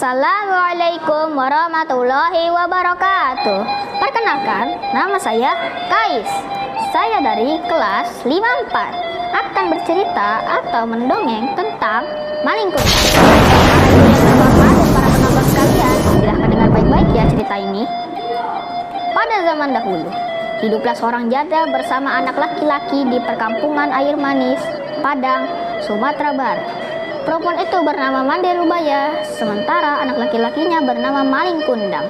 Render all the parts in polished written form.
Assalamualaikum warahmatullahi wabarakatuh. Perkenalkan, nama saya Kais. Saya dari kelas 54 akan bercerita atau mendongeng tentang maling kundang. Bapak dan para penonton sekalian, silahkan dengar baik-baik ya cerita ini. Pada zaman dahulu, hiduplah seorang janda bersama anak laki-laki di perkampungan Air Manis, Padang, Sumatera Barat. Perempuan itu bernama Mande Rubaya, sementara anak laki-lakinya bernama Maling Kundang.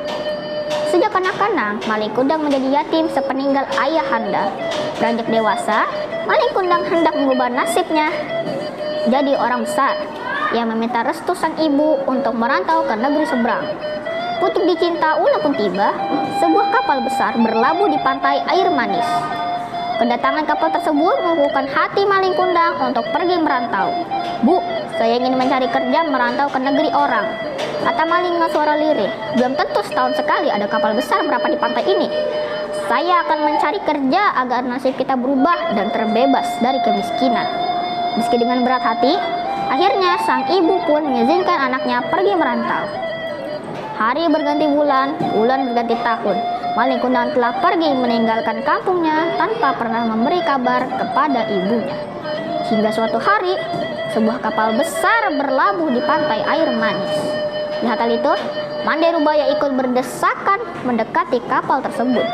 Sejak kanak-kanak, Maling Kundang menjadi yatim sepeninggal ayahanda. Beranjak dewasa, Maling Kundang hendak mengubah nasibnya jadi orang besar. Ia meminta restu sang ibu untuk merantau ke negeri seberang. Untuk dicinta ulang pun tiba, sebuah kapal besar berlabuh di pantai Air Manis. Kedatangan kapal tersebut membukukan hati Maling Kundang untuk pergi merantau. "Bu, saya ingin mencari kerja merantau ke negeri orang," kata Maling dengan suara lirih. "Belum tentu setahun sekali ada kapal besar berapa di pantai ini. Saya akan mencari kerja agar nasib kita berubah dan terbebas dari kemiskinan." Meski dengan berat hati, akhirnya sang ibu pun mengizinkan anaknya pergi merantau. Hari berganti bulan, bulan berganti tahun. Maling Kundang telah pergi meninggalkan kampungnya tanpa pernah memberi kabar kepada ibunya. Hingga suatu hari, sebuah kapal besar berlabuh di pantai Air Manis. Lihat hal itu, Mande Rubaya ikut berdesakan mendekati kapal tersebut.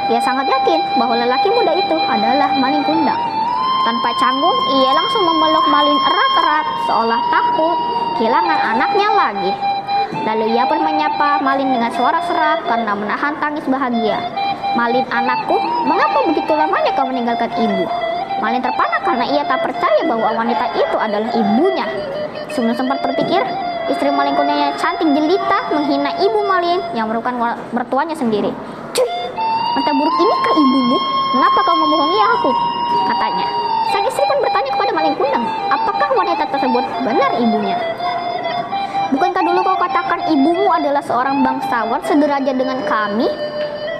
Ia sangat yakin bahwa lelaki muda itu adalah Maling Kundang. Tanpa canggung, ia langsung memeluk Maling erat-erat seolah takut kehilangan anaknya lagi. Lalu ia pun menyapa Maling dengan suara serak karena menahan tangis bahagia. "Maling, anakku, mengapa begitu lamanya kau meninggalkan ibu?" Maling terpana karena ia tak percaya bahwa wanita itu adalah ibunya. Sebelum sempat berpikir, istri Maling Kundang yang cantik jelita menghina ibu Maling yang merupakan mertuanya sendiri. "Cuy, mata buruk inikah ibumu? Mengapa kau membohongi aku?" katanya. Sang istri pun bertanya kepada Maling Kundang, apakah wanita tersebut benar ibunya. "Bukankah dulu kau katakan ibumu adalah seorang bangsawan sederajat dengan kami?"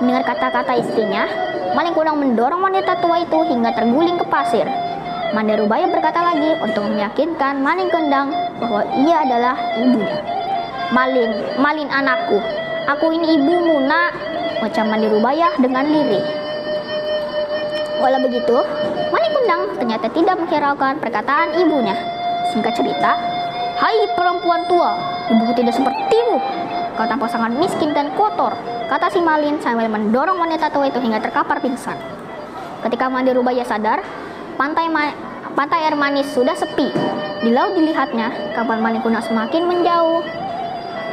Mendengar kata-kata istrinya, Maling Kundang mendorong wanita tua itu hingga terguling ke pasir. Mande Rubaya berkata lagi untuk meyakinkan Maling Kundang bahwa ia adalah ibunya. Maling anakku, aku ini ibumu, nak," ucap Mande Rubaya dengan lirih. Walau begitu, Maling Kundang ternyata tidak menghiraukan perkataan ibunya. Singkat cerita, "Hai perempuan tua, ibuku tidak sepertimu. Kau tampak sangat miskin dan kotor," kata si Maling sambil mendorong wanita tua itu hingga terkapar pingsan. Ketika Mande Rubaya sadar, pantai Air Manis sudah sepi. Di laut dilihatnya, kapal Maling Kundang semakin menjauh.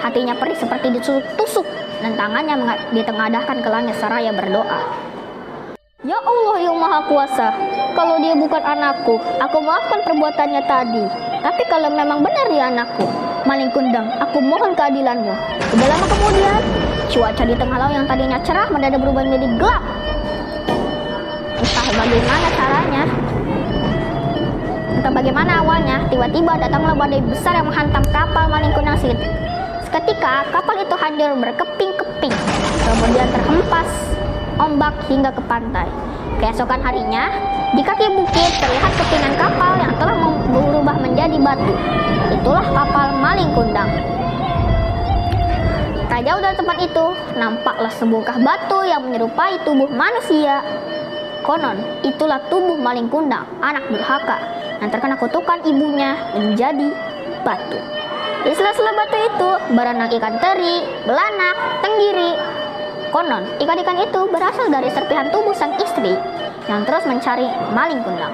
Hatinya perih seperti ditusuk dan tangannya ditengadahkan ke langit seraya berdoa. "Ya Allah yang Maha Kuasa, kalau dia bukan anakku, aku maafkan perbuatannya tadi. Tapi kalau memang benar dia anakku, Maling Kundang, aku mohon keadilanmu." Tidak lama kemudian, cuaca di tengah laut yang tadinya cerah mendadak berubah menjadi gelap. Entah bagaimana awalnya, tiba-tiba datanglah badai besar yang menghantam kapal Maling Kundang. Seketika, kapal itu hancur berkeping-keping, kemudian terhempas ombak hingga ke pantai. Keesokan harinya, di kaki bukit terlihat kepingan kapal yang telah berubah menjadi batu. Itulah kapal Maling Kundang. Tak jauh dari tempat itu, nampaklah sebongkah batu yang menyerupai tubuh manusia. Konon, itulah tubuh Maling Kundang, anak durhaka, yang terkena kutukan ibunya menjadi batu. Di sela-sela batu itu, berenang ikan teri, belanak, tenggiri. Konon, ikan-ikan itu berasal dari serpihan tubuh sang istri yang terus mencari Maling Kundang.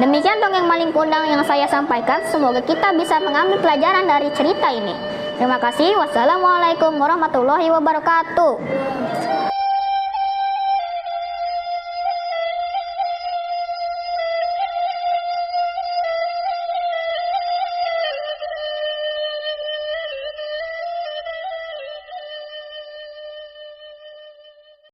Demikian dongeng Maling Kundang yang saya sampaikan. Semoga kita bisa mengambil pelajaran dari cerita ini. Terima kasih. Wassalamualaikum warahmatullahi wabarakatuh.